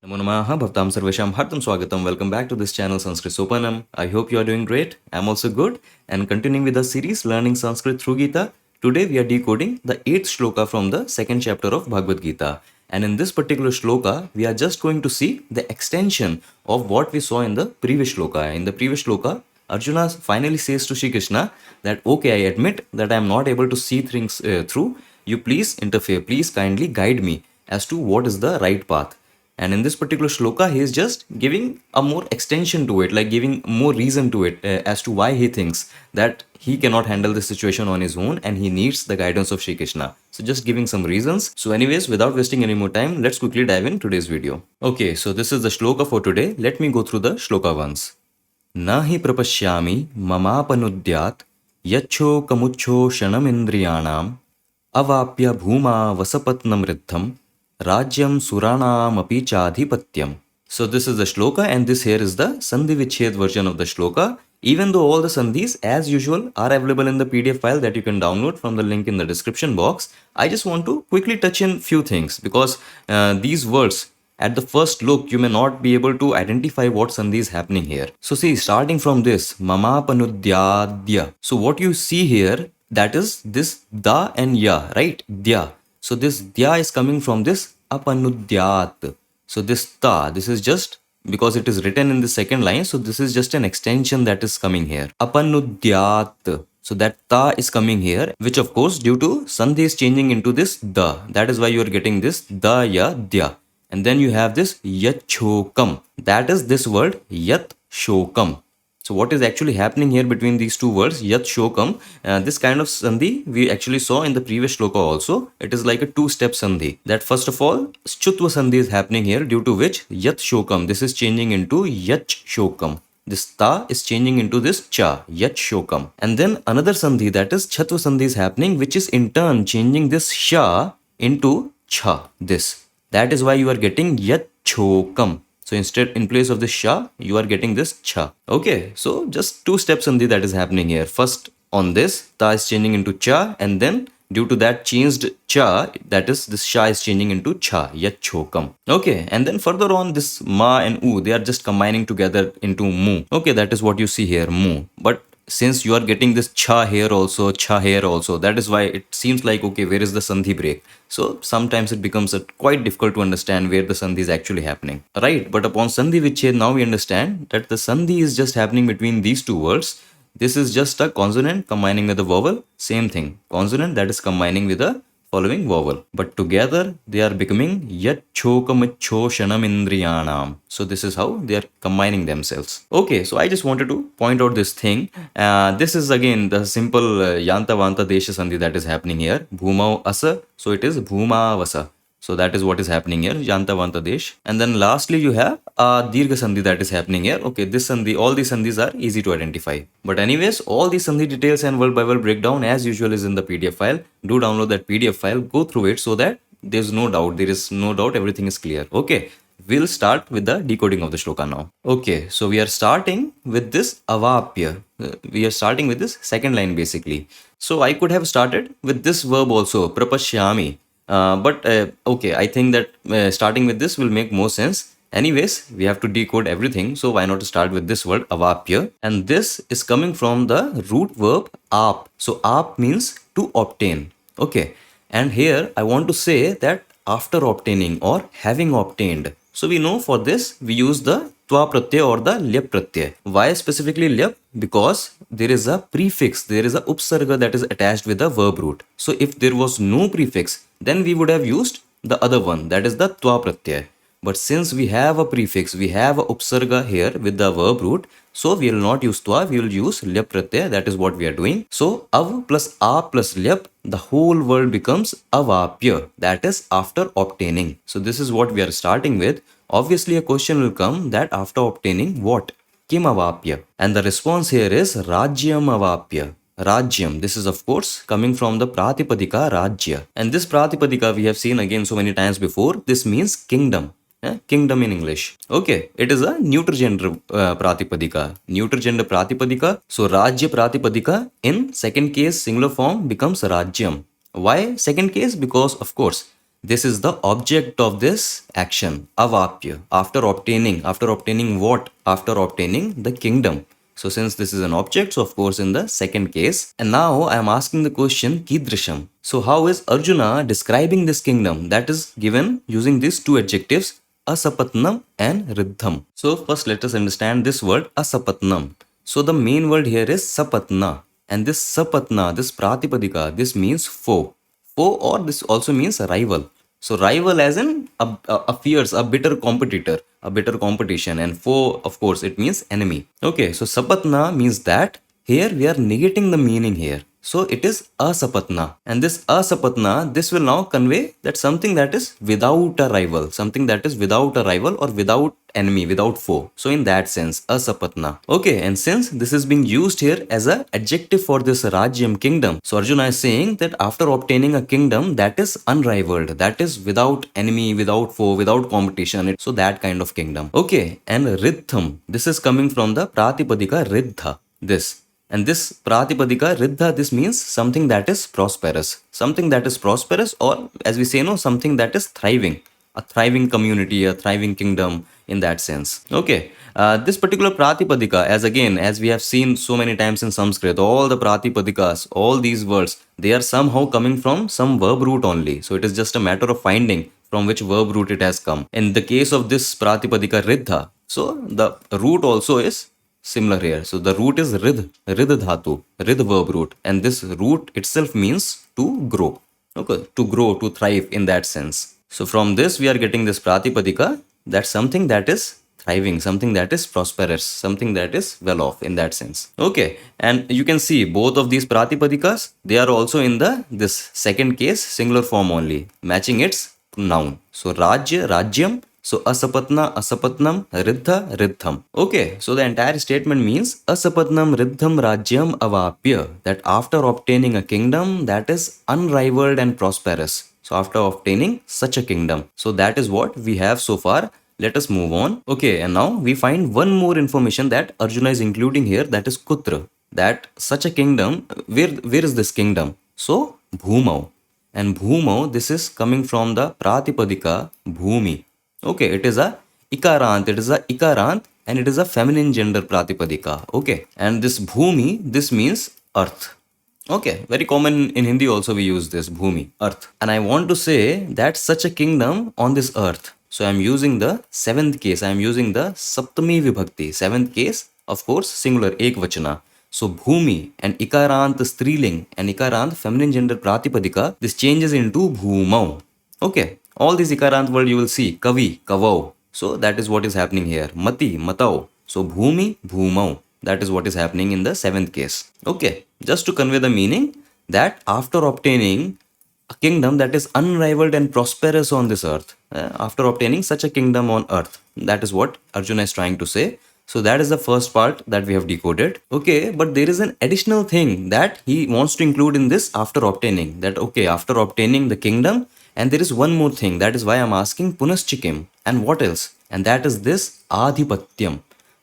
Namo Namaha Bhavtam Sarvesham Hartam Swagatam. Welcome back to this channel Sanskrit Sopanam. I hope you are doing great. I'm also good. And continuing with the series Learning Sanskrit through Gita, today we are decoding the 8th shloka from the second chapter of Bhagavad Gita. And in this particular shloka, we are just going to see the extension of what we saw in the previous shloka. In the previous shloka, Arjuna finally says to Shri Krishna that, okay, I admit that I am not able to see things through. You please interfere. Please kindly guide me as to what is the right path. And in this particular shloka, he is just giving a more extension to it, like giving more reason to it as to why he thinks that he cannot handle the situation on his own and he needs the guidance of Shri Krishna. So just giving some reasons. So anyways, without wasting any more time, let's quickly dive in today's video. Okay, so this is the shloka for today. Let me go through the shloka once. Nahi prapashyami mamapanudyat yachhokamuchho shanamindriyanam avapya bhuma vasapatnamriddham Rajyam Suranam Api Chadhipatyam. So this is the shloka and this here is the Sandhi Vichhed version of the shloka. Even though all the sandhis as usual are available in the PDF file that you can download from the link in the description box, I just want to quickly touch in few things because these words at the first look you may not be able to identify what sandhi is happening here. So see, starting from this Mama Panudyadya. So what you see here, that is this da and ya, right? Dya. So this dya is coming from this apanudyat. So this ta, this is just because it is written in the second line. So this is just an extension that is coming here. Apanudyat. So that ta is coming here, which of course due to sandhi is changing into this da. That is why you are getting this da ya dya. And then you have this yat shokam. That is this word yat shokam. So what is actually happening here between these two words, yat shokam, this kind of sandhi we actually saw in the previous shloka also. It is like a two-step sandhi. That first of all, chutva sandhi is happening here, due to which yat shokam, this is changing into yat shokam. This ta is changing into this cha, yat shokam. And then another sandhi, that is chatva sandhi is happening, which is in turn changing this sha into cha, this. That is why you are getting yat chokam. So instead, in place of this sha, you are getting this cha. Okay, so just two steps sandhi that is happening here. First on this, ta is changing into cha, and then due to that changed cha, that is this sha is changing into cha, yat chokam. Okay, and then further on this ma and u, they are just combining together into mu. Okay, that is what you see here, mu. But since you are getting this cha here also, that is why it seems like, okay, where is the sandhi break? So sometimes it becomes quite difficult to understand where the sandhi is actually happening. Right, but upon sandhi vichhed, now we understand that the sandhi is just happening between these two words. This is just a consonant combining with a vowel, same thing. Consonant that is combining with a following vowel. But together they are becoming yat chokamicho shanamindriyanam. So this is how they are combining themselves. Okay, so I just wanted to point out this thing. This is again the simple yanta vanta desha sandhi that is happening here. Bhumau asa, so it is bhuma vasa. So that is what is happening here, yanta vanta desh. And then lastly you have dirgha sandhi that is happening here. Okay, this sandhi, all these sandhis are easy to identify. But anyways, all these sandhi details and word by word breakdown as usual is in the PDF file. Do download that PDF file, go through it so that there is no doubt, everything is clear. Okay, we'll start with the decoding of the shloka now. Okay, so we are starting with this avapya. We are starting with this second line basically. So I could have started with this verb also, prapashyami. Okay, I think that starting with this will make more sense. Anyways, we have to decode everything, so why not start with this word avapya? And this is coming from the root verb ap. So ap means to obtain. Okay, and here I want to say that after obtaining or having obtained. So we know for this we use the twa pratyay or the lyap pratyay. Why specifically lyap? Because there is a prefix, there is a upsarga that is attached with the verb root. So if there was no prefix, then we would have used the other one, that is the twa pratyay. But since we have a prefix, we have a upsarga here with the verb root, so we will not use twa, we will use lyap pratyay. That is what we are doing. So av plus a plus lyap, the whole word becomes avapya, that is after obtaining. So this is what we are starting with. Obviously a question will come that after obtaining what? Kim avapya? And the response here is rajyam avapya. Rajyam. This is of course coming from the pratipadika rajya. And this pratipadika we have seen again so many times before. This means kingdom. Kingdom in English. Okay, it is a neuter gender pratipadika. Neuter gender pratipadika. So rajya pratipadika in second case singular form becomes rajyam. Why second case? Because of course This is the object of this action, avapya. After obtaining what? After obtaining the kingdom. So since this is an object, so of course in the second case. And now I am asking the question, kidrisham. So how is Arjuna describing this kingdom? That is given using these two adjectives, asapatnam and riddham. So first let us understand this word asapatnam. So the main word here is sapatna. And this sapatna, this pratipadika, this means foe. Foe, or this also means rival. So rival as in a fierce, a bitter competitor, a bitter competition, and foe, of course, it means enemy. Okay, so sapatna means that. Here we are negating the meaning here. So it is asapatna. And this asapatna, this will now convey that something that is without a rival, something that is without a rival or without enemy, without foe. So in that sense, asapatna. Okay, and since this is being used here as an adjective for this Rajyam kingdom, so Arjuna is saying that after obtaining a kingdom that is unrivaled, that is without enemy, without foe, without competition, so that kind of kingdom. Okay, and riddham, this is coming from the Pratipadika riddha, this. And this Pratipadika riddha, this means something that is prosperous. Something that is prosperous, or as we say, no, something that is thriving. A thriving community, a thriving kingdom in that sense. Okay, this particular Pratipadika, as we have seen so many times in Sanskrit, all the Pratipadikas, all these words, they are somehow coming from some verb root only. So it is just a matter of finding from which verb root it has come. In the case of this Pratipadika riddha, so the root also is similar here. So the root is ridh dhatu, ridh verb root, and this root itself means to grow. Okay, to grow, to thrive in that sense. So from this we are getting this Pratipadika, that's something that is thriving, something that is prosperous, something that is well off in that sense. Okay, and you can see both of these Pratipadikas, they are also in this second case singular form only, matching its noun. So Rajya, Rajyam. So asapatna, asapatnam, riddha, riddham. Okay, so the entire statement means asapatnam, riddham, rajyam, avapya. That after obtaining a kingdom that is unrivaled and prosperous. So after obtaining such a kingdom. So that is what we have so far. Let us move on. Okay, and now we find one more information that Arjuna is including here, that is kutra. That such a kingdom, where is this kingdom? So bhumau. And bhumau, this is coming from the Pratipadika bhumi. Okay, it is a ikarant, and it is a feminine gender pratipadika. Okay, and this bhumi, this means earth. Okay, very common in Hindi also we use this bhumi, earth. And I want to say that such a kingdom on this earth. So I am using the seventh case, I am using the saptami vibhakti, seventh case, of course, singular, ekvachana. So bhumi and ikarant striling and ikarant feminine gender pratipadika, this changes into bhumau. Okay. All these ikarant word you will see, kavi, kavau. So that is what is happening here. Mati, matau. So bhumi, bhumau. That is what is happening in the seventh case. Okay, just to convey the meaning that after obtaining a kingdom that is unrivaled and prosperous on this earth, after obtaining such a kingdom on earth, that is what Arjuna is trying to say. So that is the first part that we have decoded. Okay, but there is an additional thing that he wants to include in this after obtaining. That okay, after obtaining the kingdom, and there is one more thing, that is why I am asking punaschikim. And what else? And that is this adhipatyam.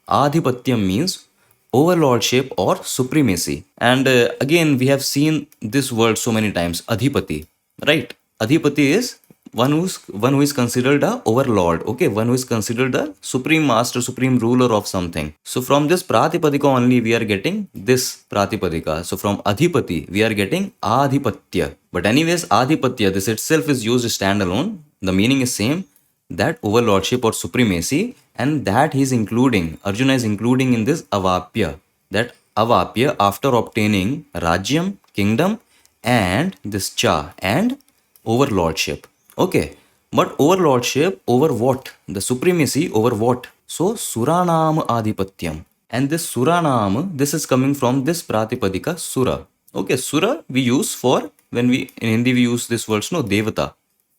Adhipatyam means overlordship or supremacy. And again, we have seen this word so many times, adhipati. Right? Adhipati is one who is considered a overlord. Okay, one who is considered a supreme master, supreme ruler of something. So from this pratipadika only we are getting this pratipadika. So from adhipati we are getting adhipatya. But anyways, adhipatya, this itself is used standalone. The meaning is same, that overlordship or supremacy, and that he is including, Arjuna is including in this avapya. That avapya, after obtaining rajyam, kingdom, and this cha, and overlordship. Okay, but overlordship over what? The supremacy over what? So suranam adhipatyam. And this suranam, this is coming from this pratipadika sura. Okay, sura we use for, when we in Hindi we use this words, no, devata.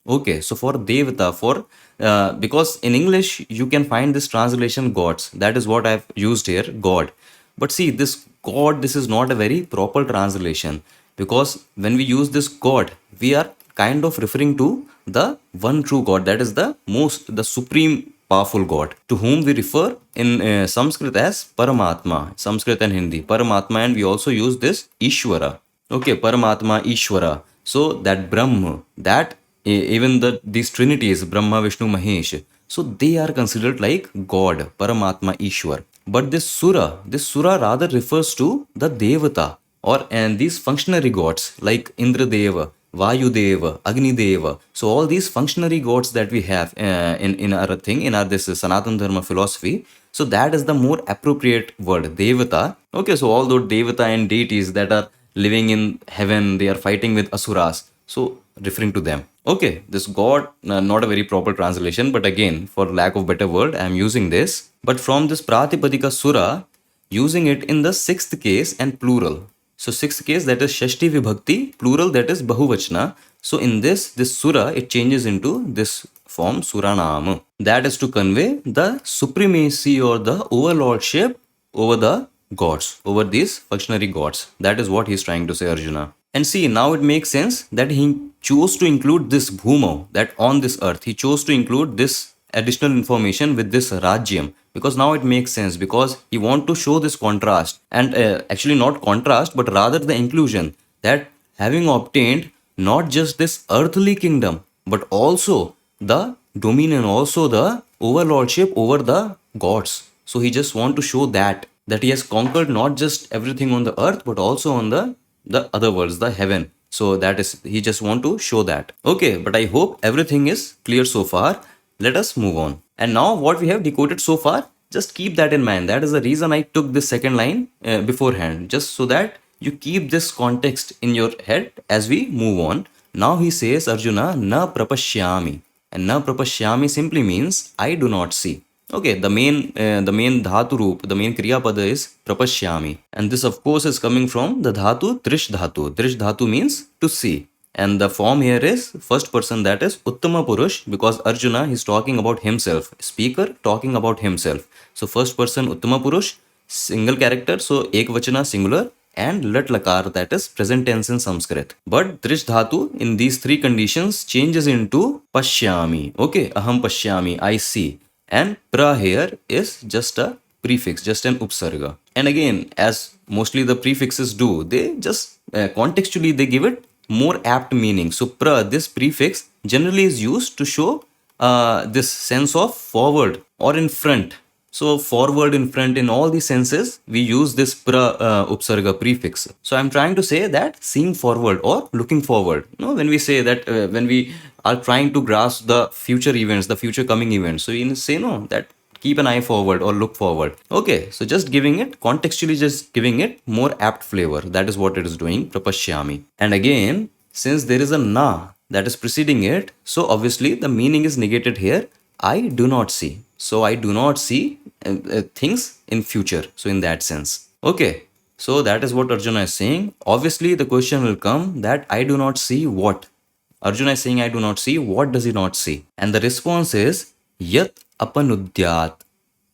Okay, so for devata, for because in English you can find this translation gods. That is what I have used here, God. But see, this God, this is not a very proper translation, because when we use this God, we are kind of referring to the one true God, that is the supreme powerful God, to whom we refer in Sanskrit as Paramatma, Sanskrit and Hindi, Paramatma, and we also use this Ishvara. Okay, Paramatma, Ishvara. So that Brahma, that even these trinities, Brahma, Vishnu, Mahesh, so they are considered like God, Paramatma, Ishwar. But this Sura rather refers to the Devata and these functionary gods like Indra Deva, Vayu Deva, Agni Deva. So all these functionary gods that we have in our this Sanatana Dharma philosophy. So that is the more appropriate word, Devata. Okay, so all those Devata and deities that are living in heaven, they are fighting with Asuras. So referring to them. Okay, this God, not a very proper translation, but again, for lack of better word, I am using this. But from this Pratipadika Sura, using it in the sixth case and plural. So sixth case, that is Shashti Vibhakti, plural, that is Bahuvachana. So in this Sura, it changes into this form Suranam. That is to convey the supremacy or the overlordship over the gods, over these functionary gods. That is what he is trying to say, Arjuna. And see, now it makes sense that he chose to include this Bhumo, that on this earth, he chose to include this additional information with this Rajyam, because now it makes sense, because he want to show this contrast, and actually not contrast, but rather the inclusion, that having obtained not just this earthly kingdom, but also the dominion, also the overlordship over the gods. So he just want to show that he has conquered not just everything on the earth, but also on the other worlds, the heaven. So that is, he just want to show that. Okay, but I hope everything is clear so far. Let us move on. And now what we have decoded so far, just keep that in mind. That is the reason I took this second line beforehand, just so that you keep this context in your head as we move on. Now he says, Arjuna, na prapashyami. And na prapashyami simply means I do not see. Okay, the main dhatu roop, the main kriya pada is prapashyami. And this of course is coming from the dhatu drish dhatu. Drish dhatu means to see. And the form here is first person, that is Uttama Purush, because Arjuna is talking about himself. Speaker talking about himself. So first person Uttama Purush, single character, so Ekvachana singular, and Lat Lakar, that is present tense in Sanskrit. But Drish Dhatu in these three conditions changes into Pashyami. Okay, Aham Pashyami, I see. And pra here is just a prefix, just an upsarga. And again, as mostly the prefixes do, they just contextually they give it more apt meaning. So pra, this prefix generally is used to show this sense of forward or in front. So forward, in front, in all these senses, we use this pra upsarga prefix. So I'm trying to say that seeing forward or looking forward. You know, when we say that, when we are trying to grasp the future events, the future coming events, so we say no, that keep an eye forward or look forward. Okay, so just giving it, contextually just giving it more apt flavor. That is what it is doing, prapashyami. And again, since there is a na that is preceding it, so obviously the meaning is negated here. I do not see. So I do not see things in future. So in that sense. Okay, so that is what Arjuna is saying. Obviously the question will come that I do not see what? Arjuna is saying I do not see. What does he not see? And the response is Yat apanudyat.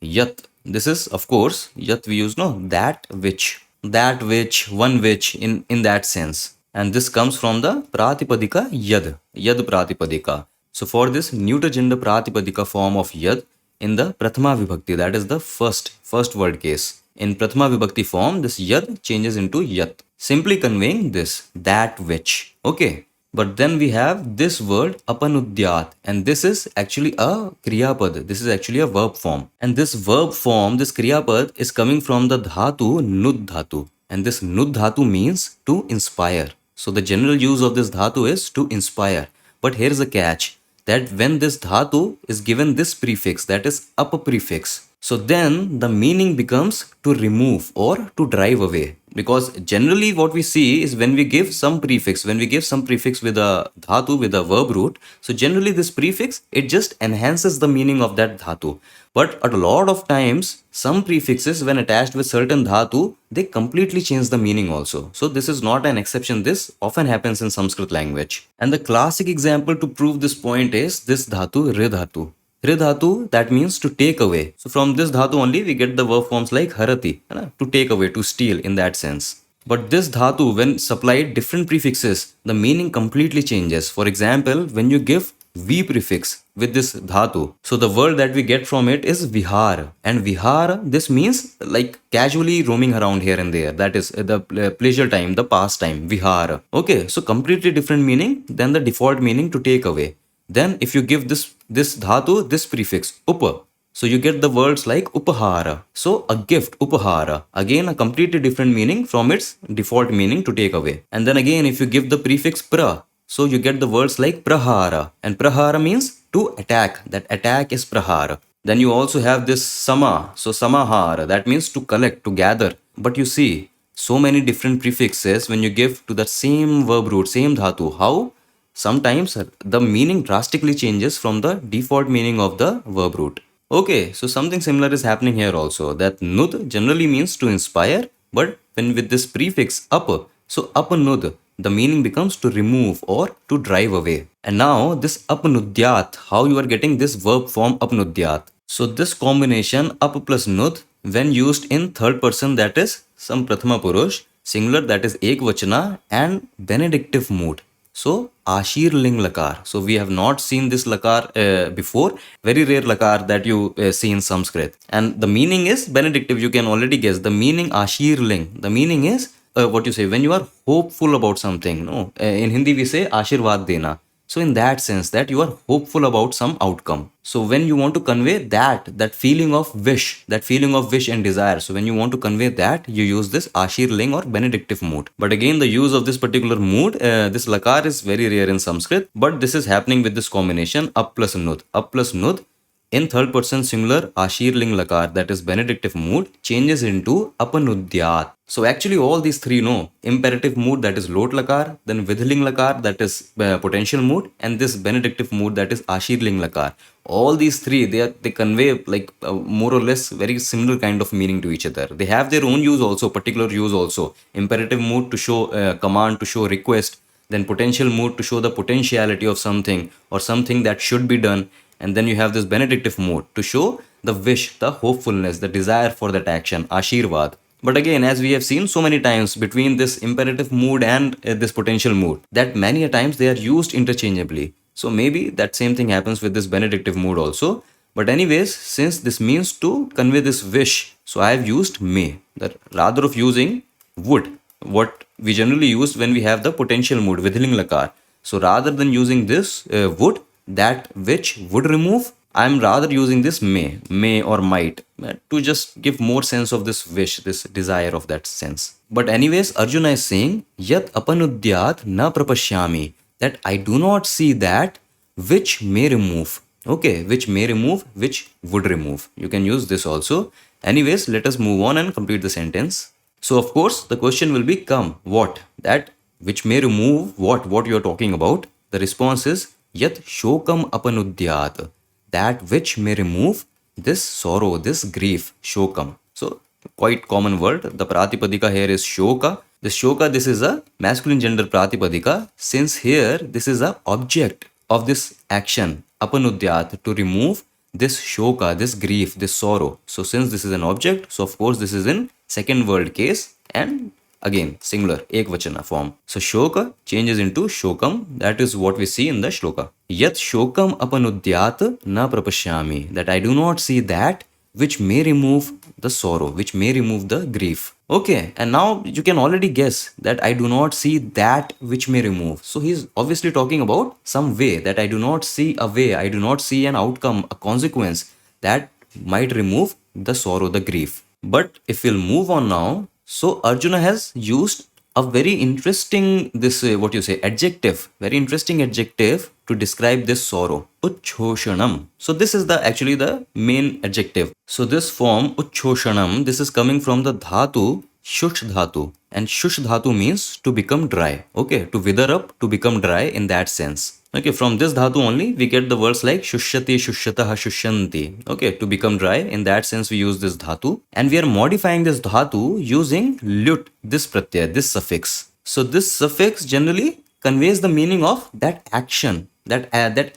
Yat. This is of course yat we use, no, that which, one which, in that sense. And this comes from the Pratipadika Yad Pratipadika. So for this neuter gender Pratipadika form of Yad in the Prathama Vibhakti, that is the first word case. In Prathama Vibhakti form, this Yad changes into Yat, simply conveying this, that which. Okay. But then we have this word apanudyat, and this is actually a kriyapad. This is actually a verb form. And this verb form, this kriyapad, is coming from the dhatu nud dhatu. And this nud dhatu means to inspire. So the general use of this dhatu is to inspire. But here is a catch, that when this dhatu is given this prefix, that is up prefix, so then the meaning becomes to remove or to drive away. Because generally what we see is when we give some prefix, with a dhatu, with a verb root, so generally this prefix, it just enhances the meaning of that dhatu. But at a lot of times, some prefixes when attached with certain dhatu, they completely change the meaning also. So this is not an exception. This often happens in Sanskrit language. And the classic example to prove this point is this dhatu, re dhatu. Re dhatu, that means to take away. So from this dhatu only we get the verb forms like harati, to take away, to steal in that sense. But this dhatu, when supplied different prefixes, the meaning completely changes. For example, when you give V prefix with this dhatu. So the word that we get from it is vihar. And vihar, this means like casually roaming around here and there. That is the pleasure time, the pastime, vihar. Okay, so completely different meaning than the default meaning to take away. Then if you give this dhatu, this prefix, upa, so you get the words like upahara. So a gift, upahara. Again, a completely different meaning from its default meaning to take away. And then again, if you give the prefix pra, so you get the words like prahara. And prahara means to attack. That attack is prahara. Then you also have this sama. So samahara, that means to collect, to gather. But you see, so many different prefixes when you give to the same verb root, same dhatu. How? Sometimes the meaning drastically changes from the default meaning of the verb root. Okay, so something similar is happening here also, that nud generally means to inspire, but when with this prefix up, so nud, the meaning becomes to remove or to drive away. And now this apnudyat, how you are getting this verb form apnudyat. So this combination up plus nud, when used in third person, that is some prathama purush, singular, that is ekvachana, and benedictive mood. So Ashir Ling Lakar. So we have not seen this Lakar before. Very rare Lakar that you see in Sanskrit. And the meaning is benedictive. You can already guess. The meaning Ashir Ling. The meaning is what you say when you are hopeful about something. No, in Hindi we say Ashirvad Dena. So in that sense that you are hopeful about some outcome. So when you want to convey that feeling of wish, and desire. So when you want to convey that, you use this Ashirling or benedictive mood. But again, the use of this particular mood, this lakar is very rare in Sanskrit. But this is happening with this combination up plus nud. Up plus nud in third person singular Ashirling lakar, that is benedictive mood, changes into apanudyat. So actually all these three, imperative mood, that is lot lakar, then vidhiling lakar, that is potential mood, and this benedictive mood, that is Ashirling lakar. All these three, they convey like more or less very similar kind of meaning to each other. They have their own use also, particular use also. Imperative mood to show command, to show request, then potential mood to show the potentiality of something or something that should be done. And then you have this benedictive mood to show the wish, the hopefulness, the desire for that action, Ashirvad. But again, as we have seen so many times between this imperative mood and this potential mood, that many a times they are used interchangeably. So maybe that same thing happens with this benedictive mood also. But anyways, since this means to convey this wish, so I have used may, that rather of using would, what we generally use when we have the potential mood, vidhiling lakar. So rather than using this would, that which would remove, I am rather using this may or might to just give more sense of this wish, this desire of that sense. But anyways, Arjuna is saying, Yat apanudyat na prapashyami, that I do not see that which may remove. Okay, which may remove, which would remove. You can use this also. Anyways, let us move on and complete the sentence. So of course, the question will be come, what? That which may remove what you are talking about. The response is, Yat shokam apanudyat, that which may remove this sorrow, this grief, shokam. So quite common word. The pratipadika here is shoka. This shoka, this is a masculine gender pratipadika. Since here this is a object of this action, apanudyat, to remove this shoka, this grief, this sorrow. So since this is an object, so of course this is in second word case and again singular ekvachana form. So shoka changes into shokam. That is what we see in the shloka. Yat shokam apanudyat na prapashyami, that I do not see that which may remove the sorrow, which may remove the grief. Okay, and now you can already guess that I do not see that which may remove. So he's obviously talking about some way, that I do not see a way, I do not see an outcome, a consequence that might remove the sorrow, the grief. But if we'll move on now, so Arjuna has used a very interesting, adjective, very interesting adjective to describe this sorrow. Uchhoshanam. So this is actually the main adjective. So this form uchhoshanam, this is coming from the dhatu shush dhatu, and shush dhatu means to become dry. Okay, to wither up, to become dry in that sense. Okay, from this dhatu only we get the words like shushyati, shushyatah, shushyanti. Okay, to become dry, in that sense we use this dhatu, and we are modifying this dhatu using lut, this pratyay, this suffix. So this suffix generally conveys the meaning of that action, that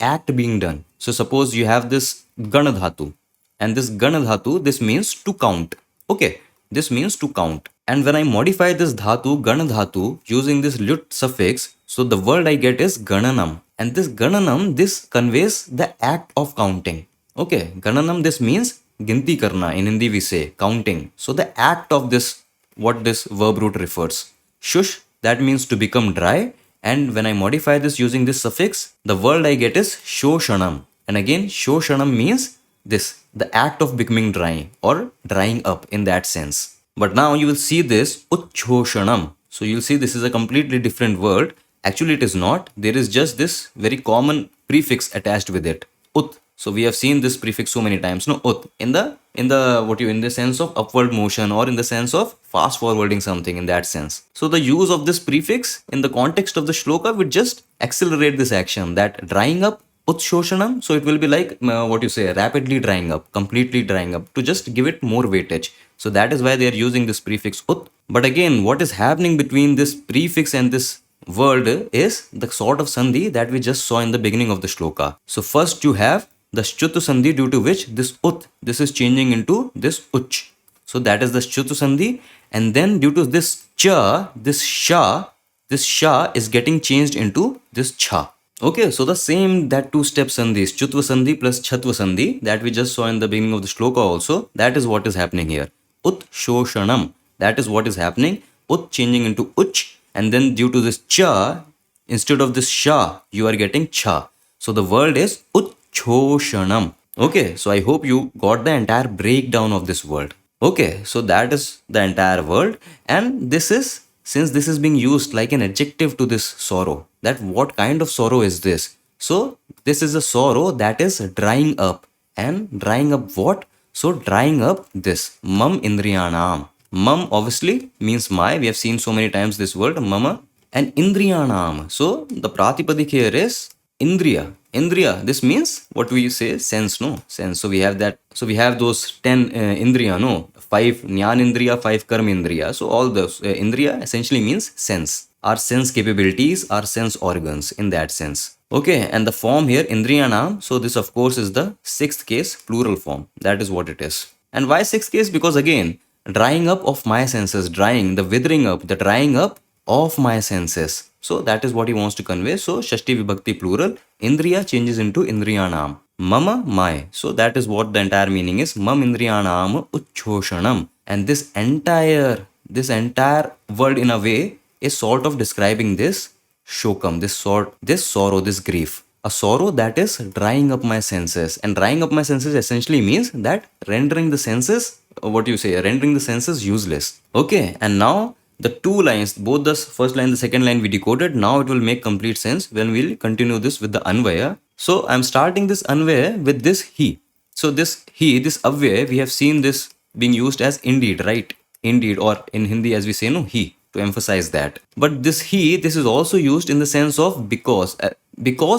act being done. So suppose you have this gana dhatu, and this gana dhatu, this means to count. Okay, this means to count. And when I modify this dhatu, gana dhatu, using this lut suffix, so the word I get is gananam. And this gananam, this conveys the act of counting. Okay, gananam, this means ginti karna. In Hindi we say counting. So the act of this, what this verb root refers. Shush, that means to become dry. And when I modify this using this suffix, the word I get is shoshanam. And again, shoshanam means this, the act of becoming dry or drying up in that sense. But now you will see this uchhoshanam. So you'll see this is a completely different word. Actually, it is not. There is just this very common prefix attached with it. Ut. So we have seen this prefix so many times. No, ut. In the sense of upward motion or in the sense of fast forwarding something in that sense. So the use of this prefix in the context of the shloka would just accelerate this action, that drying up, utshoshanam. So it will be like rapidly drying up, completely drying up, to just give it more weightage. So that is why they are using this prefix ut. But again, what is happening between this prefix and this word is the sort of sandhi that we just saw in the beginning of the shloka. So first you have the shchutu sandhi, due to which this ut, this is changing into this uch. So that is the shchutu sandhi. And then due to this cha, this sha is getting changed into this cha. Okay, so the same, that two-step sandhi, shchutva sandhi plus chatva sandhi, that we just saw in the beginning of the shloka also, that is what is happening here. Ut shoshanam, that is what is happening. Ut changing into uch, and then due to this cha, instead of this sha, you are getting cha. So the word is uchhoshanam. Okay, so I hope you got the entire breakdown of this word. Okay, so that is the entire word, and this is, since this is being used like an adjective to this sorrow, that what kind of sorrow is this? So this is a sorrow that is drying up. And drying up what? So drying up this mam indriyanam. Mam obviously means my. We have seen so many times this word mama. And indriyanam. So the pratipadik here is indriya. Indriya, this means what we say, sense, no? Sense. So we have that. So we have those 10 indriya, no? 5 jnana indriya, 5 karma indriya. So all those indriya essentially means sense. Our sense capabilities, our sense organs in that sense. Okay, and the form here, indriyanam. So this of course is the 6th case plural form. That is what it is. And why 6th case? Because again, drying up of my senses, drying, the withering up, the drying up of my senses. So that is what he wants to convey. So Shashti Vibhakti plural, Indriya changes into Indriyanam. Mama, my. So that is what the entire meaning is. Mam Indriyanam Uchhoshanam. And this entire word in a way is sort of describing this shokam, this sorrow, this grief. A sorrow that is drying up my senses. And drying up my senses essentially means that rendering the senses useless. Okay, and now the two lines, both the first line, the second line we decoded. Now it will make complete sense when we'll continue this with the anvaya. So I'm starting this anvaya with this he. So this he, this avya, we have seen this being used as indeed, right? Indeed, or in Hindi as we say, no, he, to emphasize that. But this he, this is also used in the sense of because,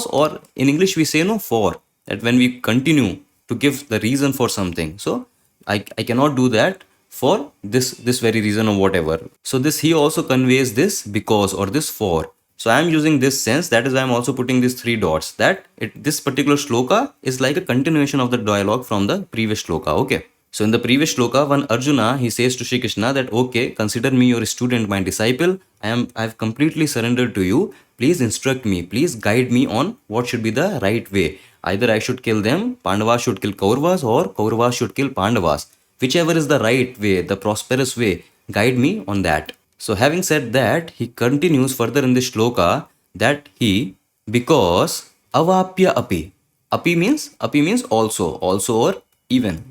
or in English we say no, for, that when we continue to give the reason for something. So I cannot do that for this very reason or whatever. So this he also conveys this because or this for. So I am using this sense. That is why I am also putting these 3 dots, that this particular shloka is like a continuation of the dialogue from the previous shloka. Okay. So in the previous shloka, when Arjuna, he says to Shri Krishna that, okay, consider me your student, my disciple. I have completely surrendered to you. Please instruct me. Please guide me on what should be the right way. Either I should kill them, Pandavas should kill Kauravas, or Kauravas should kill Pandavas. Whichever is the right way, the prosperous way, guide me on that. So having said that, he continues further in this shloka that he, because avapya api. Api means also or even.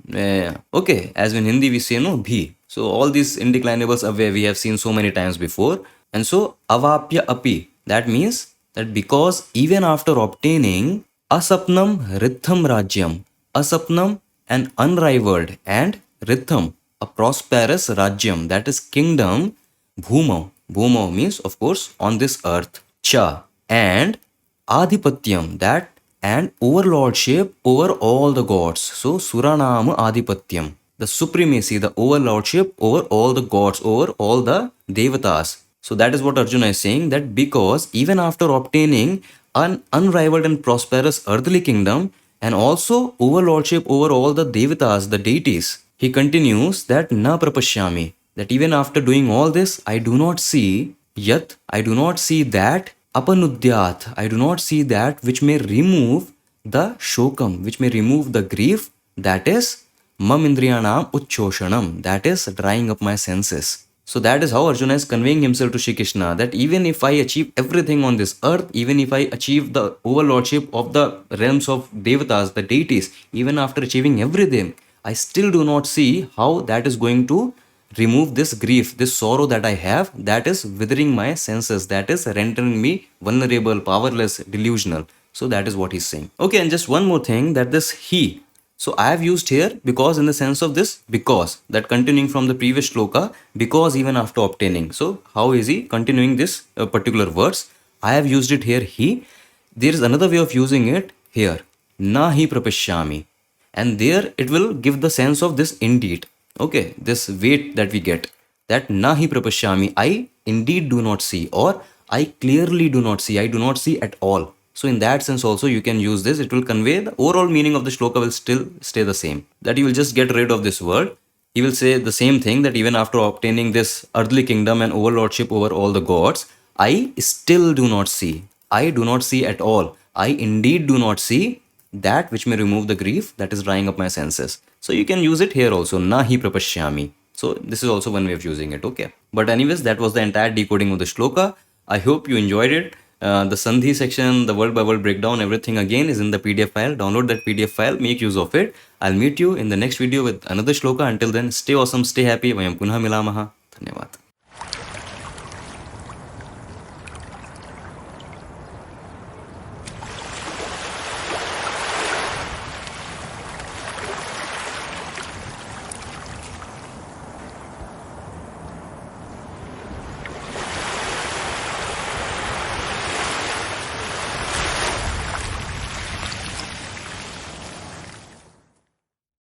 Okay, as in Hindi we say no, bhi. So all these indeclinables away we have seen so many times before. And so avapya api, that means that because even after obtaining asapnam ritham rajyam, asapnam an unrivaled, and ritham a prosperous rajyam, that is kingdom, bhumo means of course on this earth, cha, and adhipatyam, that and overlordship over all the gods. So suranam adhipatyam, the supremacy, the overlordship over all the gods, over all the devatas. So that is what Arjuna is saying, that because even after obtaining an unrivaled and prosperous earthly kingdom and also overlordship over all the devatas, the deities, he continues that na prapashyami, that even after doing all this, I do not see that Apanudyat, I do not see that which may remove the shokam, which may remove the grief, that is mam indriyanam uchchoshanam, that is drying up my senses. So that is how Arjuna is conveying himself to Shri Krishna, that even if I achieve everything on this earth, even if I achieve the overlordship of the realms of devatas, the deities, even after achieving everything, I still do not see how that is going to remove this grief, this sorrow that I have, that is withering my senses, that is rendering me vulnerable, powerless, delusional. So that is what he's saying. Okay, and just one more thing, that this he. So I have used here because in the sense of this because, that continuing from the previous shloka, because even after obtaining. So how is he continuing this particular verse? I have used it here he. There is another way of using it here. Na hi prapashyami. And there it will give the sense of this indeed. Okay, this weight that we get. That na hi prapashyami, I indeed do not see, or I clearly do not see, I do not see at all. So in that sense also you can use this. It will convey the overall meaning of the shloka will still stay the same. That you will just get rid of this word. He will say the same thing, that even after obtaining this earthly kingdom and overlordship over all the gods, I still do not see. I do not see at all. I indeed do not see that which may remove the grief that is drying up my senses. So you can use it here also. Na hi prapashyami. So this is also one way of using it. Okay. But anyways, that was the entire decoding of the shloka. I hope you enjoyed it. The Sandhi section, the word by word breakdown, everything again is in the PDF file. Download that PDF file, make use of it. I'll meet you in the next video with another shloka. Until then, stay awesome, stay happy. Vayam punha milamaha. Dhanyavad.